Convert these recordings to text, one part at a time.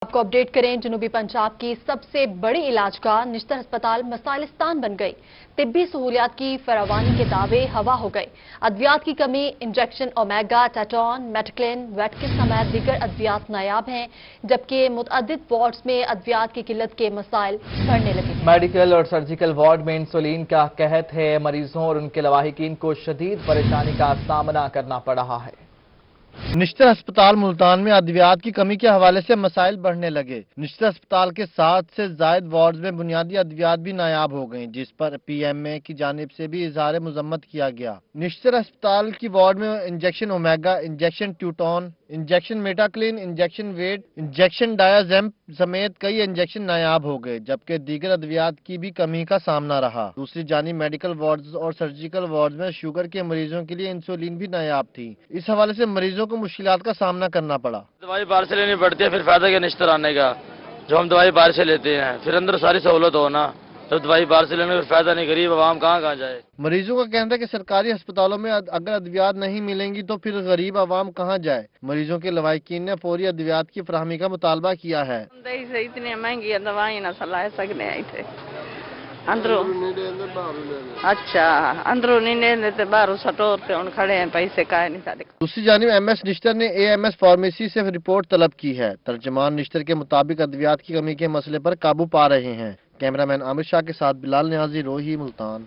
आपको अपडेट करें, जनूबी पंजाब की सबसे बड़ी इलाजगाह निश्तर अस्पताल मसाइलिस्तान बन गई। तिब्बी सहूलियात की फरावानी के दावे हवा हो गए। अद्वियात की कमी, इंजेक्शन ओमेगा, टैटॉन, मेटक्लिन, वेटकिन समेत दीगर अद्वियात नायाब हैं, जबकि मुतअद्दिद वार्ड्स में अद्वियात की किल्लत के मसाइल बढ़ने लगे हैं। मेडिकल और सर्जिकल वार्ड में इंसुलिन का कहत है। मरीजों और उनके लवाहिकीन को शदीद परेशानी का सामना करना पड़ रहा है। निश्तर अस्पताल मुल्तान में अद्वियात की कमी के हवाले से मसाइल बढ़ने लगे। निश्तर अस्पताल के 7 से जायद वार्ड्स में बुनियादी अद्वियात भी नायाब हो गईं, जिस पर पीएमए की जानिब से भी इजहार मुजम्मत किया गया। निश्तर अस्पताल की वार्ड में इंजेक्शन ओमेगा, इंजेक्शन ट्यूटॉन, इंजेक्शन मेटाक्लिन, इंजेक्शन वेट, इंजेक्शन डायाजेम समेत कई इंजेक्शन नायाब हो गए, जबकि दीगर अद्वियात की भी कमी का सामना रहा। दूसरी जानिब मेडिकल वार्ड्स और सर्जिकल वार्ड्स में शुगर के मरीजों के लिए इंसुलिन भी नायाब थी। इस हवाले से मरीजों को मुश्किलात का सामना करना पड़ा। दवाई बाहर से लेनी पड़ती है, फिर फायदा क्या निश्तर आने का। जो हम दवाई बाहर से लेते हैं, फिर अंदर सारी सहूलत हो ना, तो दवाई बाहर से लेने का फायदा नहीं। गरीब आवाम कहाँ जाए। मरीजों का कहना है कि सरकारी अस्पतालों में अगर अद्वियात नहीं मिलेंगी तो फिर गरीब आवाम कहाँ जाए। मरीजों के लवाहिकीन ने फौरी अद्वियात की फराहमी का मुतालबा किया है। इतनी महंगी दवाई ना सलाह सकने आई थे, अंदरों अच्छा अंदरों नहीं लेते, बाहरों सटोर पे उन खड़े हैं, पैसे का नहीं था। दूसरी जानिब एमएस निश्तर ने एएमएस फार्मेसी से रिपोर्ट तलब की है। तर्जमान निश्तर के मुताबिक अद्वियात की कमी के मसले पर काबू पा रहे हैं। कैमरामैन आमिर शाह के साथ बिलाल न्याजी, रोही, मुल्तान।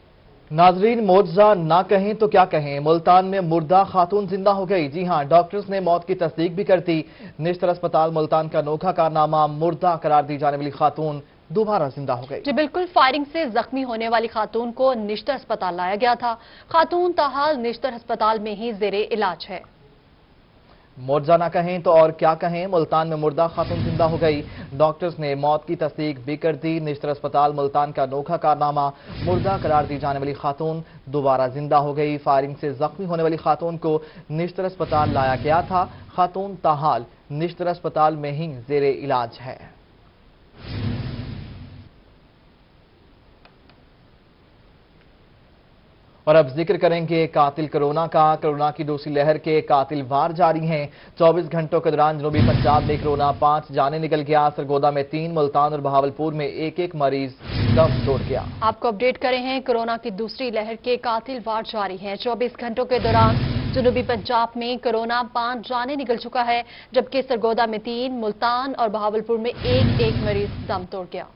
नाजरीन, मुआवजा ना कहें तो क्या कहें, मुल्तान में मुर्दा खातून जिंदा हो गई। जी हां, डॉक्टर्स ने मौत की तस्दीक भी कर दी। निश्तर अस्पताल मुल्तान का अनोखा कारनामा, मुर्दा करार दी जाने वाली खातून दोबारा जिंदा हो गई। जी बिल्कुल, फायरिंग से जख्मी होने वाली खातून को निश्तर अस्पताल लाया गया था। खातून ताहाल निश्तर अस्पताल में ही जेरे इलाज है। मुआवजा ना कहें तो और क्या कहें, मुल्तान में मुर्दा खातून जिंदा हो गई। डॉक्टर्स ने मौत की तस्दीक भी कर दी। निश्तर अस्पताल मुल्तान का अनोखा कारनामा, मुर्दा करार दी जाने वाली खातून दोबारा जिंदा हो गई। फायरिंग से जख्मी होने वाली खातून को निश्तर अस्पताल लाया गया था। खातून ताहाल निश्तर अस्पताल में ही जेरे इलाज है। और अब जिक्र करेंगे कातिल कोरोना का। कोरोना की दूसरी लहर के कातिल वार जारी हैं। 24 घंटों के दौरान जनूबी पंजाब में कोरोना 5 जाने निकल गया। सरगोदा में 3, मुल्तान और बहावलपुर में एक मरीज दम तोड़ गया। आपको अपडेट करें हैं, कोरोना की दूसरी लहर के कातिल वार जारी हैं। 24 घंटों के दौरान जनूबी पंजाब में कोरोना 5 जाने निकल चुका है, जबकि सरगोदा में 3, मुल्तान और बहावलपुर में एक मरीज दम तोड़ गया।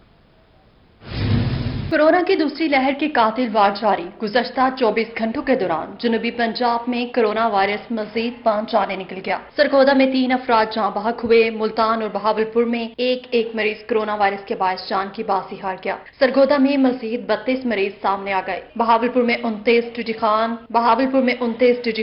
कोरोना की दूसरी लहर के कातिल वार जारी। गुज़श्ता 24 घंटों के दौरान जनूबी पंजाब में कोरोना वायरस मजीद 5 जाने निकल गया। सरगोदा में 3 अफराद जाँ बहक हुए। मुल्तान और बहावलपुर में एक मरीज कोरोना वायरस के बायस जान की बाजी हार गया। सरगोदा में मजीद 32 मरीज सामने आ गए। बहावलपुर में 29 टूजी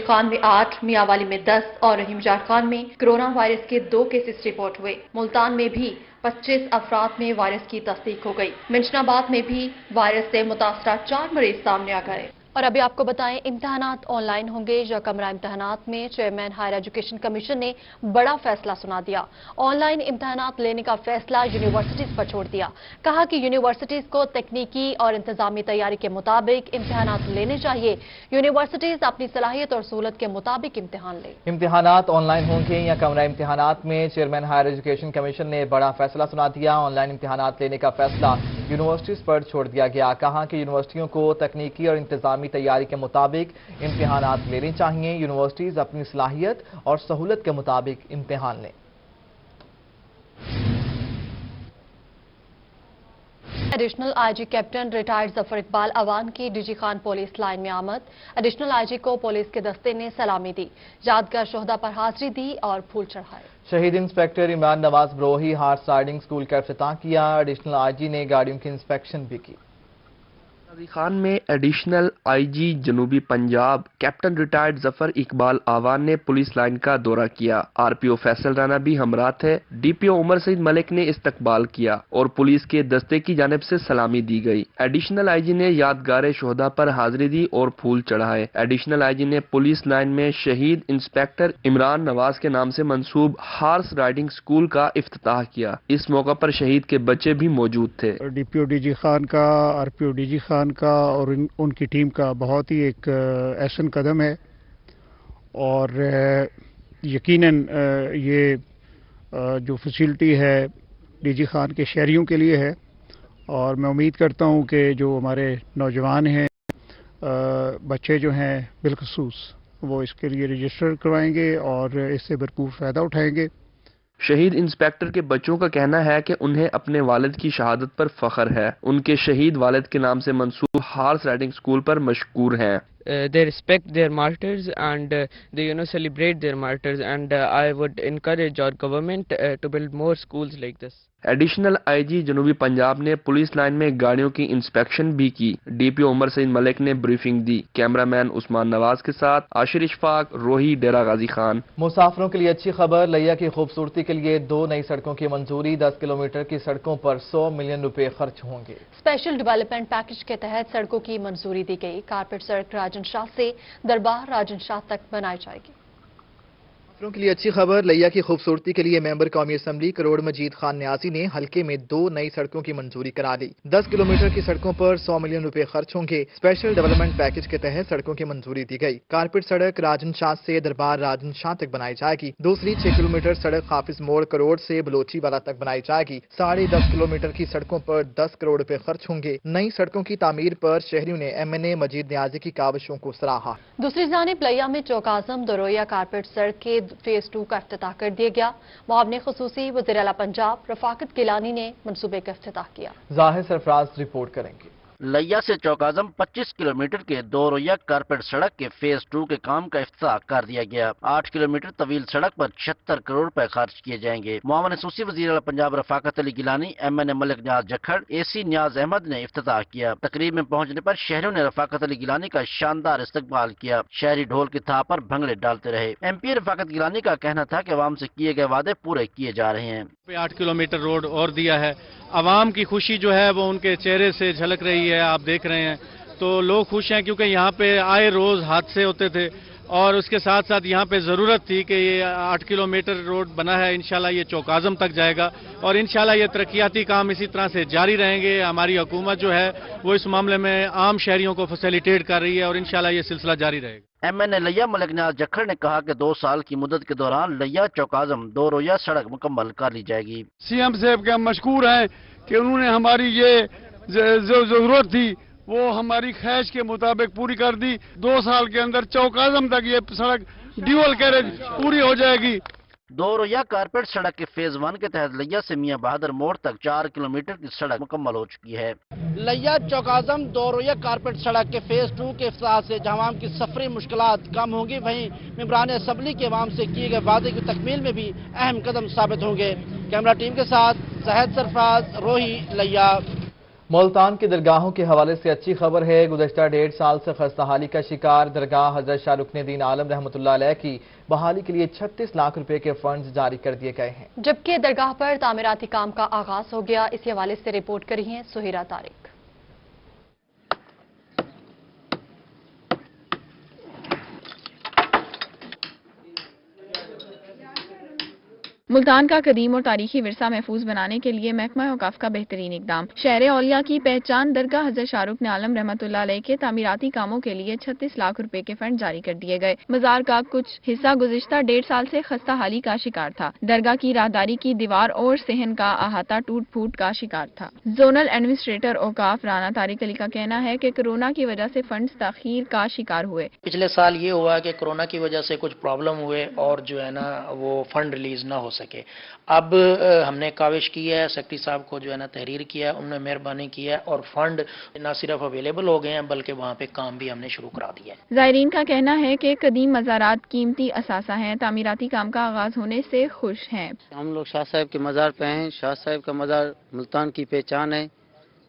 खान में 8, मियावाली में 10 और रहीमजाट खान में कोरोना वायरस के 2 केसेस रिपोर्ट हुए। मुल्तान में भी 25 अफराद में वायरस की तस्दीक हो गई। मिंशनाबाद में भी वायरस से मुतासरा 4 मरीज सामने आ गए। और अभी आपको बताएं, इम्तिहानात ऑनलाइन होंगे या कमरा इम्तिहानात में चेयरमैन हायर एजुकेशन कमीशन ने बड़ा फैसला सुना दिया। ऑनलाइन इम्तिहानात लेने का फैसला यूनिवर्सिटीज पर छोड़ दिया। कहा कि यूनिवर्सिटीज को तकनीकी और इंतजामी तैयारी के मुताबिक इम्तिहानात लेने चाहिए। यूनिवर्सिटीज अपनी सलाहियत और सहूलत के मुताबिक इम्तिहान ले। इम्तिहानात ऑनलाइन होंगे या कमरा इम्तिहानात में, चेयरमैन हायर एजुकेशन कमीशन ने बड़ा फैसला सुना दिया। ऑनलाइन इम्तिहानात लेने का फैसला यूनिवर्सिटीज पर छोड़ दिया गया। कहा कि यूनिवर्सिटियों को तकनीकी और इंतजामी तैयारी के मुताबिक इम्तिहानात लेने चाहिए। यूनिवर्सिटीज अपनी सलाहियत और सहूलत के मुताबिक इम्तिहान लें। Additional IG captain retired Zafar Iqbal Awan की डीजी खान पुलिस लाइन में आमद। एडिशनल आईजी को पुलिस के दस्ते ने सलामी दी, यादगार शोहदा पर हाजिरी दी और फूल चढ़ाए। शहीद inspector Imran Nawaz Barohi horse riding school का इफ्तिताह किया। एडिशनल आईजी ने गाड़ियों की इंस्पेक्शन भी की। खान में एडिशनल आईजी जनूबी पंजाब कैप्टन रिटायर्ड जफर इकबाल आवान ने पुलिस लाइन का दौरा किया। आरपीओ फैसल राना भी हमरा थे। डीपीओ उमर सईद मलिक ने इस्तकबाल किया और पुलिस के दस्ते की जानिब से सलामी दी गई। एडिशनल आईजी ने यादगार शोहदा पर हाजिरी दी और फूल चढ़ाए। एडिशनल आईजी ने पुलिस लाइन में शहीद इंस्पेक्टर इमरान नवाज के नाम से मंसूब हार्स राइडिंग स्कूल का इफ्तिताह किया। इस मौका पर शहीद के बच्चे भी मौजूद थे। डीपीओ डीजी खान का, आरपीओ डीजी खान का और उनकी टीम का बहुत ही एक अहसन कदम है और यकीनन ये जो फैसिलिटी है डीजी खान के शहरियों के लिए है और मैं उम्मीद करता हूँ कि जो हमारे नौजवान हैं, बच्चे जो हैं बिलखसूस, वो इसके लिए रजिस्टर करवाएंगे और इससे भरपूर फ़ायदा उठाएंगे। शहीद इंस्पेक्टर के बच्चों का कहना है कि उन्हें अपने वालिद की शहादत पर फख्र है। उनके शहीद वालिद के नाम से मंसूब हॉर्स राइडिंग स्कूल पर मशकूर हैं। They respect their martyrs and they celebrate their martyrs, and I would encourage our government to build more schools like this. Additional IG जनूबी पंजाब ने पुलिस लाइन में गाड़ियों की इंस्पेक्शन भी की। डीपीओ उमर सईद मलिक ने ब्रीफिंग दी। कैमरामैन उस्मान नवाज के साथ आशिर इशफाक, रोही, डेरा गाजी खान। मुसाफिरों के लिए अच्छी खबर, लिया की खूबसूरती के लिए 2 नई सड़कों की मंजूरी। 10 किलोमीटर की सड़कों पर 100 मिलियन रुपए खर्च होंगे। स्पेशल डेवलपमेंट पैकेज के तहत सड़कों की मंजूरी दी गई। कारपेट सड़क राजन शाह से दरबार राजन शाह तक बनाई जाएगी। मुसाफिरों के लिए अच्छी खबर, लिया की खूबसूरती के लिए मेंबर कौमी असम्बली करोड़ मजीद खान न्याजी ने हल्के में 2 नई सड़कों की मंजूरी करा दी। 10 किलोमीटर की सड़कों पर 100 मिलियन रुपए खर्च होंगे। स्पेशल डेवलपमेंट पैकेज के तहत सड़कों की मंजूरी दी गई। कारपेट सड़क राजन शाह से दरबार राजन शाह तक बनाई जाएगी। दूसरी 6 किलोमीटर सड़क हाफिज मोड़ करोड़ से बलोची वाला तक बनाई जाएगी। 10.5 किलोमीटर की सड़कों पर 10 करोड़ रुपए खर्च होंगे। नई सड़कों की तामीर पर शहरियों ने MNA मजीद न्याजी की काविशों को सराहा। दूसरी जानिब लिया में चौक आजम दरोया कारपेट सड़क के फेज 2 का इफ्तिताह कर दिया गया। मुआवने खुसूसी वज़ीर आला पंजाब रफाकत गिलानी ने मंसूबे का इफ्तिताह किया। जाहिर सरफराज रिपोर्ट करेंगे। लिया से चौक आजम 25 किलोमीटर के 2 रोया कारपेट सड़क के फेज 2 के काम का इफ्तिताह कर दिया गया। 8 किलोमीटर तवील सड़क पर 76 करोड़ रुपए खर्च किए जाएंगे। मुआवन खुसूसी वज़ीर आला पंजाब रफाकत अली गिलानी, MNA मलिक न्याज जखड़, AC न्याज अहमद ने इफ्तिताह किया। तकरीब में पहुंचने पर शहरियों ने रफाकत अली गिलानी का शानदार इस्तकबाल किया। शहरी ढोल की थाप पर भंगड़े डालते रहे। MP रफाकत गिलानी का कहना था कि अवाम से किए गए वादे पूरे किए जा रहे हैं। 8 किलोमीटर रोड और दिया है। अवाम की खुशी जो है वो उनके चेहरे से झलक रही है, आप देख रहे हैं। तो लोग खुश हैं क्योंकि यहाँ पे आए रोज हादसे होते थे और उसके साथ साथ यहाँ पे ज़रूरत थी कि ये 8 किलोमीटर रोड बना है। इंशाल्लाह ये चौक आजम तक जाएगा और इंशाल्लाह ये तरक्याती काम इसी तरह से जारी रहेंगे। हमारी हुकूमत जो है वो इस मामले में आम शहरियों को फैसिलिटेट कर रही है और इंशाल्लाह ये सिलसिला जारी रहेगा। MNA लिया मलिक न्याज जखड़ ने कहा कि 2 साल की मुद्दत के दौरान लिया चौक आजम 2 रोया सड़क मुकम्मल कर ली जाएगी। CM साहब के हम मशकूर हैं कि उन्होंने हमारी ये जो जरूरत थी वो हमारी ख्वाहिश के मुताबिक पूरी कर दी। 2 साल के अंदर चौक आजम तक ये सड़क ड्यूअल कैरेज पूरी हो जाएगी। 2 रोया कारपेट सड़क के फेज 1 के तहत लिया से मियां बहादुर मोड़ तक 4 किलोमीटर की सड़क मुकम्मल हो चुकी है। लिया चौक आजम 2 रोया कारपेट सड़क के फेज 2 के इफ्तिताह से जहां आवाम की सफरी मुश्किलात कम होंगी, वहीं मेंबरान असम्बली के अवाम से किए गए वादे की तकमील में भी अहम कदम साबित होंगे। कैमरा टीम के साथ ज़ाहिद सरफराज, रोही, लिया। मुल्तान की दरगाहों के हवाले से अच्छी खबर है। गुज़श्ता 1.5 साल से खस्ताहाली का शिकार दरगाह हजरत शाह रुकनुद्दीन आलम रहमतुल्लाह अलैह की बहाली के लिए 36 लाख रुपए के फंड्स जारी कर दिए गए हैं, जबकि दरगाह पर तामीराती काम का आगाज हो गया। इसी हवाले से रिपोर्ट करी है सुहेरा तारिक। मुल्तान का कदीम और तारीखी विरसा महफूज बनाने के लिए महकमा औकाफ का बेहतरीन इकदाम। शहर औलिया की पहचान दरगाह हजरत शाह रुकनुद्दीन आलम रहमतुल्लाह अलैह के तामीराती कामों के लिए 36 लाख रुपए के फंड जारी कर दिए गए। मजार का कुछ हिस्सा गुज़िश्ता 1.5 साल से खस्ता हाली का शिकार था। दरगाह की राहदारी की दीवार और सहन का अहाता टूट फूट का शिकार था। जोनल एडमिनिस्ट्रेटर औकाफ राना तारिक अली का कहना है कि कोरोना की वजह से फंड्स ताखीर का शिकार हुए। पिछले साल ये हुआ कि कोरोना की वजह से कुछ प्रॉब्लम हुए और जो है ना वो फंड रिलीज ना हो सके। अब हमने काविश की है, सेक्रेटरी साहब को जो है ना तहरीर किया है, उन्होंने मेहरबानी की है और फंड न सिर्फ अवेलेबल हो गए हैं बल्कि वहाँ पे काम भी हमने शुरू करा दिया है। ज़ायरीन का कहना है कि कदीम मज़ारात कीमती असासा हैं, तामीराती काम का आगाज होने से खुश हैं। हम लोग शाह साहब के मज़ार पे हैं। शाह साहब का मज़ार मुल्तान की पहचान है।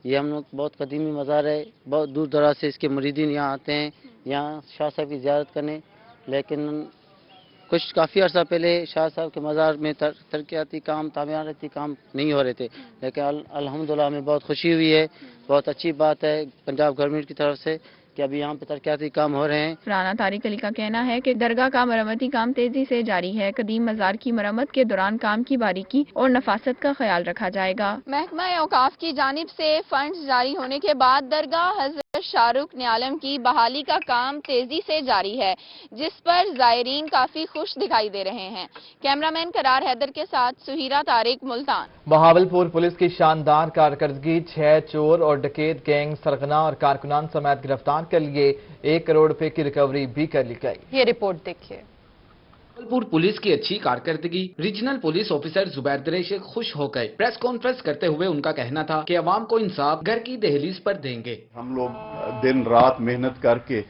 ये हम लोग बहुत कदीमी मज़ार है। बहुत दूर दराज से इसके मुरीदीन यहाँ आते हैं, यहाँ शाह साहब की ज़ियारत करने। लेकिन कुछ काफ़ी अर्सा पहले शाह साहब के मज़ार में तरक्याती काम, तामीराती काम नहीं हो रहे थे, लेकिन अल्हम्दुलिल्लाह हमें बहुत खुशी हुई है। बहुत अच्छी बात है पंजाब गवर्नमेंट की तरफ से कि अभी यहाँ पे तरक्याती काम हो रहे हैं। राना तारिक अली का कहना है कि दरगाह का मरम्मती काम तेजी से जारी है। कदीम मज़ार की मरम्मत के दौरान काम की बारीकी और नफासत का ख्याल रखा जाएगा। महकमा औकाफ की जानिब से फंड्स जारी होने के बाद दरगाह हज़रत शाहरुख ने आलम की बहाली का काम तेजी से जारी है, जिस पर जायरीन काफी खुश दिखाई दे रहे हैं। कैमरामैन करार हैदर के साथ सुहीरा तारिक, मुल्तान। बहावलपुर पुलिस की शानदार कारकर्दगी, 6 चोर और डकैत गैंग सरगना और कारकुनान समेत गिरफ्तार कर लिए, 1 करोड़ रुपए की रिकवरी भी कर ली गई। ये रिपोर्ट देखिए। बहावलपुर पुलिस की अच्छी कारकर्दगी, रीजनल पुलिस ऑफिसर जुबैर दरेश खुश हो गए। प्रेस कॉन्फ्रेंस करते हुए उनका कहना था कि अवाम को इंसाफ घर की दहलीज पर देंगे। हम लोग दिन रात मेहनत करके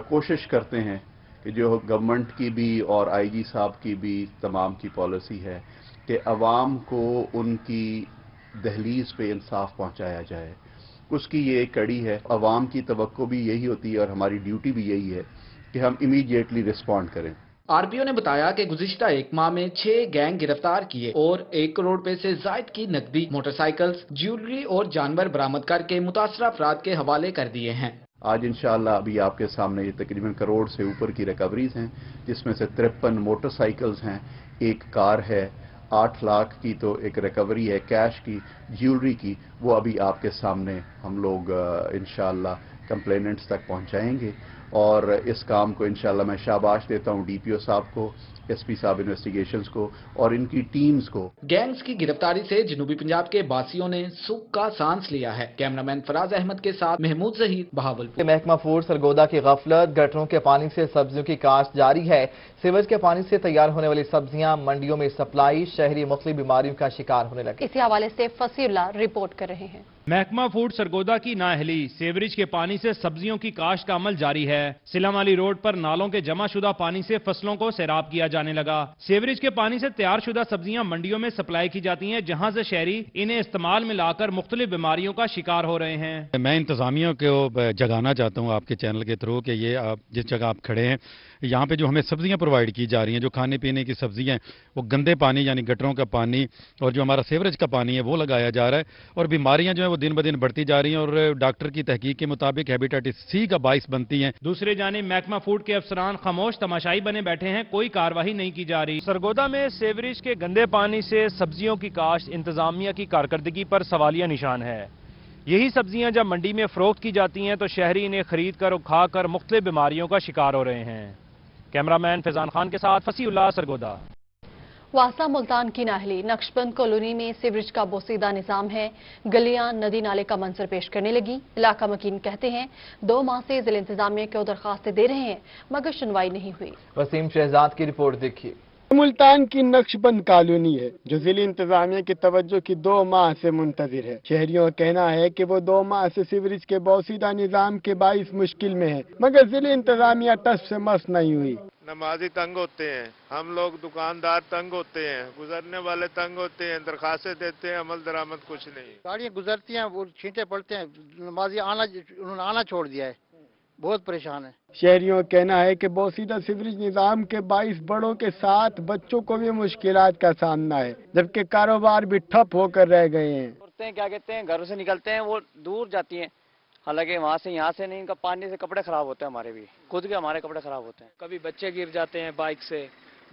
कोशिश करते हैं कि जो गवर्नमेंट की भी और आईजी साहब की भी तमाम की पॉलिसी है कि अवाम को उनकी दहलीज पे इंसाफ पहुंचाया जाए, उसकी ये एक कड़ी है। अवाम की तवक्को भी यही होती है और हमारी ड्यूटी भी यही है कि हम इमीडिएटली रिस्पॉन्ड करें। आरपीओ ने बताया कि गुज़िश्ता एक माह में 6 गैंग गिरफ्तार किए और 1 करोड़ रुपए से जायद की नकदी, मोटरसाइकिल्स, ज्वेलरी और जानवर बरामद करके मुतासरा अफराद के हवाले कर दिए हैं। आज इंशाअल्लाह अभी आपके सामने ये तकरीबन करोड़ से ऊपर की रिकवरीज हैं, जिसमें से 53 मोटरसाइकिल्स हैं, 1 कार है, 8 लाख की तो एक रिकवरी है कैश की, ज्वेलरी की, वो अभी आपके सामने हम लोग इंशाअल्लाह कंप्लेनेंट्स तक पहुंचाएंगे। और इस काम को इंशाअल्लाह मैं शाबाश देता हूं डीपीओ साहब को, एसपी साहब इन्वेस्टिगेशंस को और इनकी टीम्स को। गैंग्स की गिरफ्तारी से जनूबी पंजाब के बासियों ने सुख का सांस लिया है। कैमरामैन फराज अहमद के साथ महमूद जहीर, बहावलपुर। महकमा फूड सरगोदा की गफलत, गटरों के पानी से सब्जियों की काश्त जारी है। सीवेज के पानी से तैयार होने वाली सब्जियां मंडियों में सप्लाई, शहरी मुख्तलिफ बीमारियों का शिकार होने लगे। इसी हवाले से फसीउल्लाह रिपोर्ट कर रहे हैं। महकमा फूड सरगोदा की नाअहली, सेवरेज के पानी से सब्जियों की काश्त का अमल जारी है। सिलामाली रोड पर नालों के जमा शुदा पानी से फसलों को सैराब किया जाने लगा। सेवरेज के पानी से तैयार शुदा सब्जियां मंडियों में सप्लाई की जाती हैं, जहां से शहरी इन्हें इस्तेमाल में लाकर मुख्तलिफ बीमारियों का शिकार हो रहे हैं। मैं इंतजामिया को जगाना चाहता हूँ आपके चैनल के थ्रू कि ये आप जिस जगह आप खड़े हैं, यहाँ पे जो हमें सब्जियां प्रोवाइड की जा रही हैं, जो खाने पीने की सब्जियां, वो गंदे पानी यानी गटरों का पानी और जो हमारा सेवरेज का पानी है वो लगाया जा रहा है और बीमारियां जो है वो दिन ब दिन बढ़ती जा रही हैं और डॉक्टर की तहकीक के मुताबिक हेपेटाइटिस सी का बाइस बनती हैं। दूसरे जानिब महकमा फूड के अफसरान खामोश तमाशाई बने बैठे हैं, कोई कार्रवाई नहीं की जा रही। सरगोदा में सेवरेज के गंदे पानी से सब्जियों की काश्त इंतजामिया की कारकर्दगी पर सवालिया निशान है। यही सब्जियां जब मंडी में फरोख्त की जाती हैं तो शहरी इन्हें खरीद कर और खाकर मुख्तलिफ बीमारियों का शिकार हो रहे हैं। कैमरामैन फैजान खान के साथ फसीउल्लाह, सरगोदा। वासा मुल्तान की नाहली नक्शबंद कॉलोनी में सीवरेज का बोसीदा निजाम है। गलियां नदी नाले का मंजर पेश करने लगी। इलाका मकीन कहते हैं 2 माह से जिला इंतजामिया को दरखास्तें दे रहे हैं मगर सुनवाई नहीं हुई। वसीम शहजाद की रिपोर्ट देखिए। मुल्तान की नक्शबंद कॉलोनी है जो जिला इंतजामिया की तवज्जो की 2 माह से मुंतजिर है। शहरियों का कहना है कि वो 2 माह से सीवरेज के बोसीदा निजाम के बाइस मुश्किल में है मगर जिला इंतजामिया टस से मस नहीं हुई। नमाजी तंग होते हैं, हम लोग दुकानदार तंग होते हैं, गुजरने वाले तंग होते हैं, दरखास्तें देते हैं, अमल दरामद कुछ नहीं। गाड़ियाँ गुजरती हैं, वो छींटे पड़ते हैं, नमाजी उन्होंने आना छोड़ दिया है, बहुत परेशान है। शहरियों का कहना है कि बोसीदा सीवरेज निजाम के 22 बड़ों के साथ बच्चों को भी मुश्किलात का सामना है, जबकि कारोबार भी ठप होकर रह गए हैं। क्या कहते हैं, घरों से निकलते हैं वो दूर जाती हैं, हालांकि वहाँ से यहाँ से नहीं, इनका पानी से कपड़े खराब होते हैं, हमारे भी खुद के हमारे कपड़े खराब होते हैं। कभी बच्चे गिर जाते हैं बाइक से,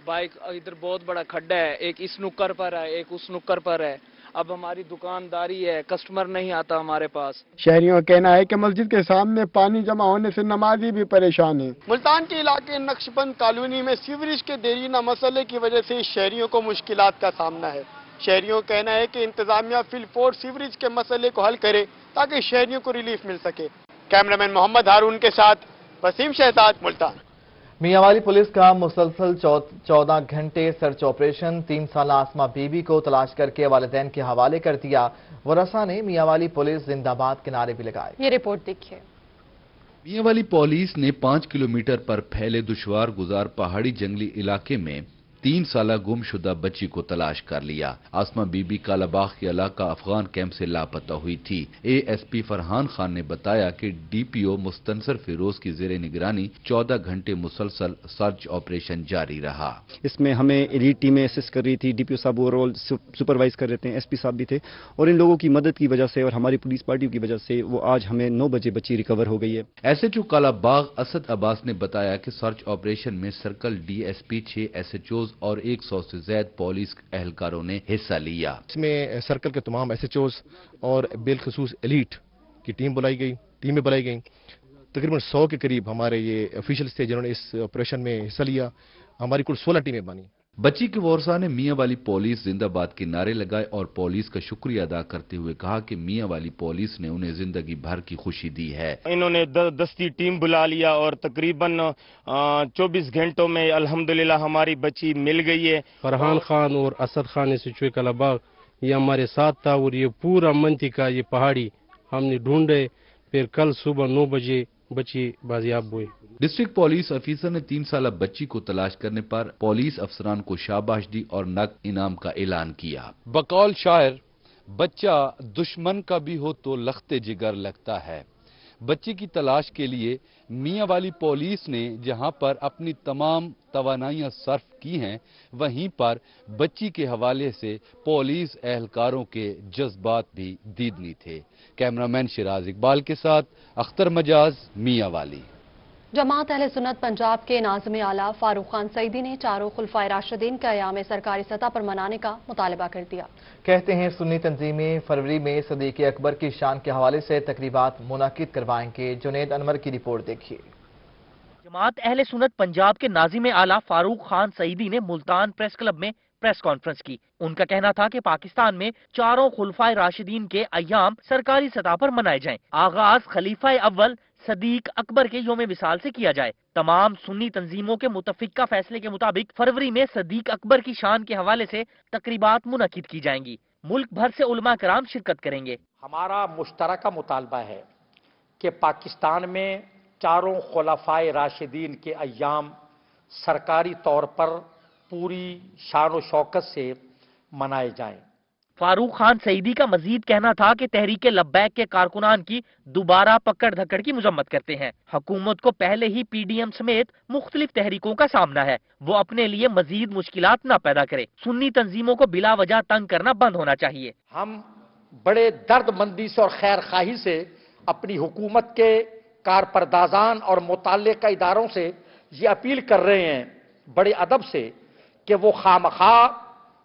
बाइक इधर बहुत बड़ा खड्डा है, एक इस नुक्कर पर है एक उस नुक्कर पर है। अब हमारी दुकानदारी है, कस्टमर नहीं आता हमारे पास। शहरियों का कहना है कि मस्जिद के सामने पानी जमा होने से नमाजी भी परेशान है। मुल्तान के इलाके नक्शबंद कॉलोनी में सीवरेज के देरीना मसले की वजह से शहरियों को मुश्किलात का सामना है। शहरियों का कहना है कि इंतजामिया फिलपोर सीवरेज के मसले को हल करे ताकि शहरियों को रिलीफ मिल सके। कैमरामैन मोहम्मद हारून के साथ वसीम शहजाद, मुल्तान। मियांवाली पुलिस का मुसलसल 14 घंटे सर्च ऑपरेशन, 3 साल आसमा बीबी को तलाश करके वालिदैन के हवाले कर दिया। वरसा ने मियांवाली पुलिस जिंदाबाद के नारे भी लगाए। ये रिपोर्ट देखिए। मियांवाली पुलिस ने 5 किलोमीटर पर फैले दुश्वार गुजार पहाड़ी जंगली इलाके में 3 साल गुमशुदा बच्ची को तलाश कर लिया। आसमा बीबी कालाबाग के इलाका अफगान कैंप से लापता हुई थी। एएसपी फरहान खान ने बताया कि डीपीओ मुस्तनसर फिरोज की जेर निगरानी 14 घंटे मुसलसल सर्च ऑपरेशन जारी रहा। इसमें हमें एलीट टीमें असिस्ट कर रही थी, डीपीओ साहब ओवरऑल सुपरवाइज कर रहे थे, एसपी साहब भी थे और इन लोगों की मदद की वजह से और हमारी पुलिस पार्टी की वजह से वो आज हमें 9 बजे बच्ची रिकवर हो गई है। एसएचओ कालाबाग असद अब्बास ने बताया कि सर्च ऑपरेशन में सर्कल डीएसपी, 6 एसएचओ और 100 से ज्यादा पुलिस एहलकारों ने हिस्सा लिया। इसमें सर्कल के तमाम एसएचओज और बिलखसूस एलीट की टीम बुलाई गई। टीमें बुलाई गई। तकरीबन 100 के करीब हमारे ये ऑफिशियल्स थे जिन्होंने इस ऑपरेशन में हिस्सा लिया। हमारी कुल 16 टीमें बनी। बच्ची के वारसा ने मियां वाली पुलिस जिंदाबाद के नारे लगाए और पुलिस का शुक्रिया अदा करते हुए कहा कि मियां वाली पुलिस ने उन्हें जिंदगी भर की खुशी दी है। इन्होंने दस्ती टीम बुला लिया और तकरीबन 24 घंटों में अल्हम्दुलिल्लाह हमारी बच्ची मिल गई है। फरहान खान और असद खान सिचुए कलाबाग ये हमारे साथ था और ये पूरा मंतिका ये पहाड़ी हमने ढूंढे, फिर कल सुबह 9 बजे बच्ची बाजियाब हुई। डिस्ट्रिक्ट पुलिस ऑफिसर ने 3 साल बच्ची को तलाश करने पर पुलिस अफसरान को शाबाश दी और नकद इनाम का ऐलान किया। बकौल शायर, बच्चा दुश्मन का भी हो तो लख्ते जिगर लगता है। बच्चे की तलाश के लिए मियां वाली पुलिस ने जहां पर अपनी तमाम तवानाइयां सर्फ की हैं, वहीं पर बच्ची के हवाले से पुलिस एहलकारों के जज्बात भी दीदनी थे। कैमरामैन शिराज इकबाल के साथ अख्तर मजाज, मियां वाली। जमात अहले सुन्नत पंजाब के नाज़िम आला फारूक खान सईदी ने चारों खुलफाए राशिदीन का अयाम सरकारी सतह पर मनाने का मुतालबा कर दिया। कहते हैं सुन्नी तंजीमें फरवरी में सदीक अकबर की शान के हवाले से तकरीबात मुनाकिद करवाएंगे। जुनेद अनवर की रिपोर्ट देखिए। जमात अहले सुन्नत पंजाब के नाज़िम आला फारूक खान सईदी ने मुल्तान प्रेस क्लब में प्रेस कॉन्फ्रेंस की। उनका कहना था कि पाकिस्तान में चारों खुलफाए राशिदीन के अयाम सरकारी सतह पर मनाए जाएं। आगाज खलीफा अव्वल सदीक अकबर के योम विसाल से किया जाए। तमाम सुन्नी तंजीमों के मुतफिका फैसले के मुताबिक फरवरी में सदीक अकबर की शान के हवाले से तकरीबात मुनकिद की जाएंगी। मुल्क भर से उलमा कराम शिरकत करेंगे। हमारा मुश्तरका मुतालबा है कि पाकिस्तान में चारों खुलफाए राशिदीन के अयाम सरकारी तौर पर पूरी शान व शौकत से मनाए जाएं। फारूक खान सईदी का मजीद कहना था कि तहरीक लब्बैक के कारकुनान की दोबारा पकड़ धकड़ की मुजम्मत करते हैं। हुकूमत को पहले ही पीडीएम समेत मुख्तलिफ तहरीकों का सामना है, वो अपने लिए मजीद मुश्किलात न पैदा करे। सुन्नी तंजीमों को बिला वजह तंग करना बंद होना चाहिए। हम बड़े दर्दमंदी से और खैर खाही से अपनी हुकूमत के कारपरदाजान और मुताल्लिका इदारों से ये अपील कर रहे हैं बड़े अदब से कि वो खामखा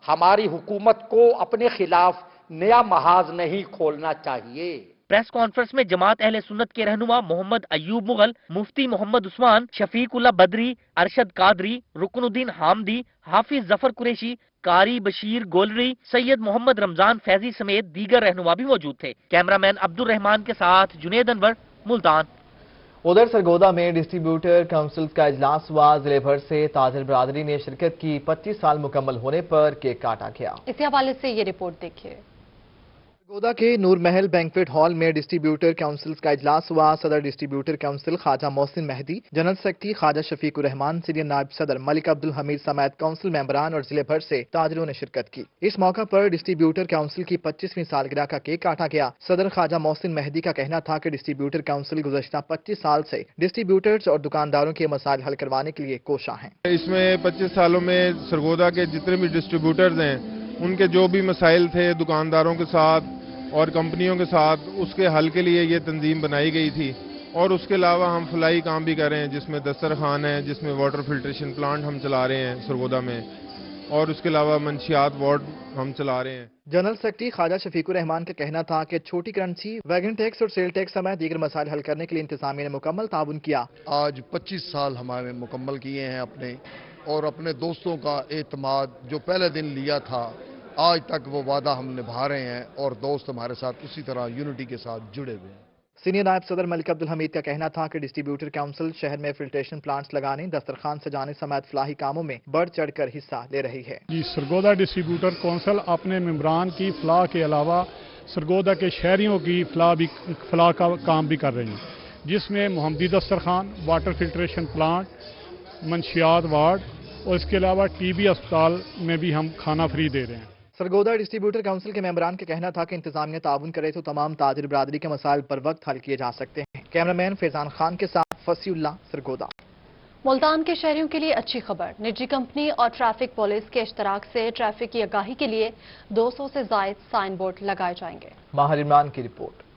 हमारी हुकूमत को अपने खिलाफ नया महाज नहीं खोलना चाहिए। प्रेस कॉन्फ्रेंस में जमात अहले सुन्नत के रहनुमा मोहम्मद अयूब मुगल, मुफ्ती मोहम्मद उस्मान, शफीकुल्लाह बदरी, अरशद कादरी, रुकनुद्दीन हामदी, हाफिज जफर कुरैशी, कारी बशीर गोलरी, सैयद मोहम्मद रमजान फैजी समेत दीगर रहनुमा भी मौजूद थे। कैमरामैन अब्दुल रहमान के साथ जुनेद अनवर, मुल्तान। उधर सरगोदा में डिस्ट्रीब्यूटर काउंसिल का इजलास हुआ। जिले भर से ताजिर बरादरी ने शिरकत की। 25 साल मुकम्मल होने पर केक काटा गया। इसी हवाले से ये रिपोर्ट देखिए। सरगोदा के नूर महल बैंक्वेट हॉल में डिस्ट्रीब्यूटर काउंसिल का इजलास हुआ। सदर distributor council Khawaja Mohsin Mehdi, general secretary Khawaja Shafiqur Rehman, senior नायब सदर मलिक अब्दुल हमीद समेत काउंसिल मेंबरान और जिले भर से ताजरों ने शिरकत की। इस मौका पर डिस्ट्रीब्यूटर काउंसिल की 25वीं सालगिरह का केक काटा गया। सदर ख्वाजा मोहसिन मेहदी का कहना था कि डिस्ट्रीब्यूटर काउंसिल गुज़श्ता 25 साल से डिस्ट्रीब्यूटर्स और दुकानदारों के मसाइल हल करवाने के लिए कोशा है। इसमें 25 सालों में सरगोदा के जितने भी डिस्ट्रीब्यूटर्स हैं उनके जो भी मसाइल थे दुकानदारों के साथ और कंपनियों के साथ, उसके हल के लिए ये तंजीम बनाई गई थी। और उसके अलावा हम फलाई काम भी कर रहे हैं जिसमें दस्तरखान है, जिसमें वाटर फिल्ट्रेशन प्लांट हम चला रहे हैं सरगोदा में, और उसके अलावा मंशियात वार्ड हम चला रहे हैं। जनरल सेक्रेटरी ख्वाजा शफीकुर रहमान का कहना था कि छोटी करेंसी, वैगन टैक्स और सेल टैक्स समेत दीगर मसाइल हल करने के लिए इंतजामिया ने मुकम्मल ताउन किया। आज 25 साल हमारे मुकम्मल किए हैं अपने, और अपने दोस्तों का एतमाद जो पहले दिन लिया था आज तक वो वादा हम निभा रहे हैं और दोस्त हमारे साथ उसी तरह यूनिटी के साथ जुड़े हुए हैं। सीनियर नायब सदर मलिक अब्दुल हमीद का कहना था कि डिस्ट्रीब्यूटर काउंसिल शहर में फिल्ट्रेशन प्लांट्स लगाने, दस्तरखान सजाने समेत फलाही कामों में बढ़ चढ़कर हिस्सा ले रही है। जी, सरगोदा डिस्ट्रीब्यूटर काउंसिल अपने मेंबरान की फलाह के अलावा सरगोदा के शहरियों की फलाह का काम भी कर रही है, जिसमें मोहम्मदी दस्तरखान, वाटर फिल्ट्रेशन प्लांट, मंशियात वार्ड और इसके अलावा टीबी अस्पताल में भी हम खाना फ्री दे रहे हैं। सरगोदा डिस्ट्रीब्यूटर काउंसिल के मेंबरान का कहना था कि इंतजामिया ताउन करे तो तमाम ताजिर बरादरी के मसाइल पर वक्त हल किए जा सकते हैं। कैमरामैन फैजान खान के साथ फसीउल्लाह, सरगोदा। मुल्तान के शहरियों के लिए अच्छी खबर। निजी कंपनी और ट्रैफिक पुलिस के इश्तराक से ट्रैफिक की आगाही के लिए 200 से जायद साइन बोर्ड लगाए जाएंगे। माहिर इमरान की रिपोर्ट।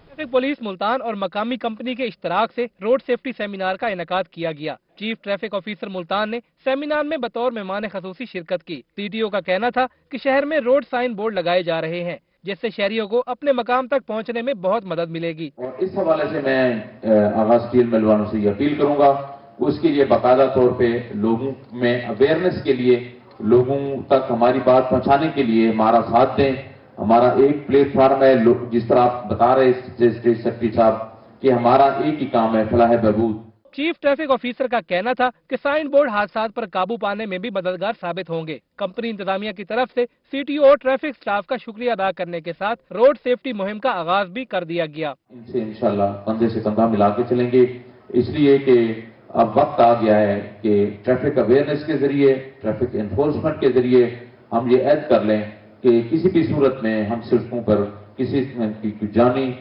ट्रैफिक पुलिस मुल्तान और मकामी कंपनी के इश्तराक से रोड सेफ्टी सेमिनार का इनेकाद किया गया। चीफ ट्रैफिक ऑफिसर मुल्तान ने सेमिनार में बतौर मेहमान खसूसी शिरकत की। पीटीओ का कहना था कि शहर में रोड साइन बोर्ड लगाए जा रहे हैं। जिससे शहरियों को अपने मकाम तक पहुंचने में बहुत मदद मिलेगी। और इस हवाले से मैं आगाज स्टील मिल वालों से ये अपील करूंगा, उसके लिए बाकायदा तौर पे लोगों में अवेयरनेस के लिए, लोगों तक हमारी बात पहुंचाने के लिए हमारा साथ दें। हमारा एक प्लेटफार्म है, जिस तरह आप बता रहे स्टेट सेक्रेटरी साहब, कि हमारा एक ही काम है, फलाह बहबूद। चीफ ट्रैफिक ऑफिसर का कहना था कि साइन बोर्ड हादसा पर काबू पाने में भी मददगार साबित होंगे। कंपनी इंतजामिया की तरफ से सीटीओ और ट्रैफिक स्टाफ का शुक्रिया अदा करने के साथ रोड सेफ्टी मुहिम का आगाज भी कर दिया गया। इनसे इंशाल्लाह कंधे से कंधा मिला के चलेंगे, इसलिए कि अब वक्त आ गया है कि ट्रैफिक अवेयरनेस के जरिए, ट्रैफिक एनफोर्समेंट के जरिए हम ये ऐद कर लें कि किसी भी सूरत में हम सड़कों पर किसी की जानी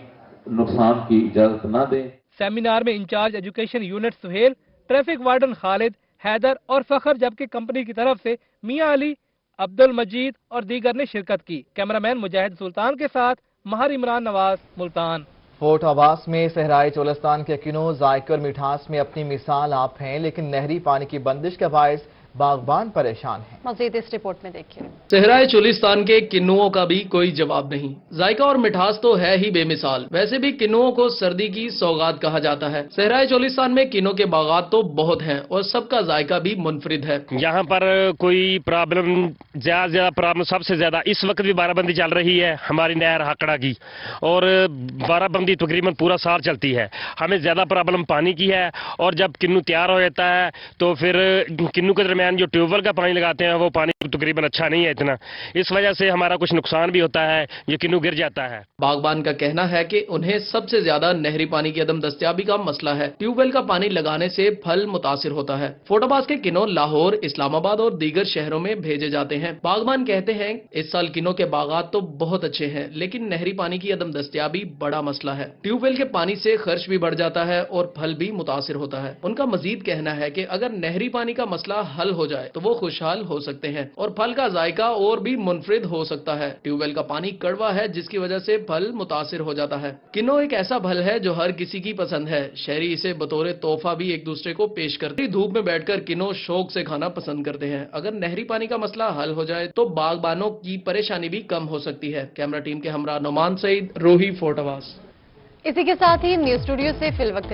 नुकसान की इजाजत न दें। सेमिनार में incharge education unit Suhail, traffic warden Khalid, Haider और फखर, जबकि कंपनी की तरफ से मियां अली, अब्दुल मजीद और दीगर ने शिरकत की। कैमरामैन मुजाहिद सुल्तान के साथ महर इमरान नवाज, मुल्तान। फोर्ट अब्बास में सहराई चोलिस्तान के किन्नू, जायका और मिठास में अपनी मिसाल आप हैं, लेकिन नहरी पानी की बंदिश के बायस बागबान परेशान हैं। मजीद इस रिपोर्ट में देखिए। सहराए चोलिस्तान के किन्नुओं का भी कोई जवाब नहीं। जायका और मिठास तो है ही बेमिसाल। वैसे भी किन्नुओं को सर्दी की सौगात कहा जाता है। सहराए चोलिस्तान में किन्नों के बागात तो बहुत हैं और सबका जायका भी मुनफरिद है। यहाँ पर कोई प्रॉब्लम ज्यादा प्रॉब्लम सबसे ज्यादा इस वक्त भी बाराबंदी चल रही है हमारी नहर हाकड़ा की, और बाराबंदी तकरीबन पूरा साल चलती है। हमें ज्यादा प्रॉब्लम पानी की है, और जब किन्नू तैयार हो जाता है तो फिर किन्नू के जो ट्यूबवेल का पानी लगाते हैं वो पानी तकरीबन अच्छा नहीं है इतना, इस वजह से हमारा कुछ नुकसान भी होता है, ये किन्नू गिर जाता है। बागबान का कहना है कि उन्हें सबसे ज्यादा नहरी पानी की अदम दस्तयाबी का मसला है। ट्यूबवेल का पानी लगाने से फल मुतासिर होता है। फोर्ट अब्बास के किन्नों लाहौर, इस्लामाबाद और दीगर शहरों में भेजे जाते हैं। बागबान कहते हैं इस साल किन्नों के बागात तो बहुत अच्छे हैं, लेकिन नहरी पानी की अदम दस्तयाबी बड़ा मसला है। ट्यूबवेल के पानी से खर्च भी बढ़ जाता है और फल भी मुतासिर होता है। उनका मजीद कहना है कि अगर नहरी पानी का मसला हल हो जाए तो वो खुशहाल हो सकते हैं और फल का जायका और भी मुनफरिद हो सकता है। ट्यूबवेल का पानी कड़वा है, जिसकी वजह से फल मुतासिर हो जाता है। किन्नो एक ऐसा फल है जो हर किसी की पसंद है। शहरी इसे बतौर तोहफा भी एक दूसरे को पेश करते। धूप में बैठकर किन्नो शौक से खाना पसंद करते हैं। अगर नहरी पानी का मसला हल हो जाए तो बागबानों की परेशानी भी कम हो सकती है। कैमरा टीम के हमरा नुमान सईद, रोही, फोर्ट अब्बास। इसी के साथ ही न्यूज स्टूडियो से फिल वक्त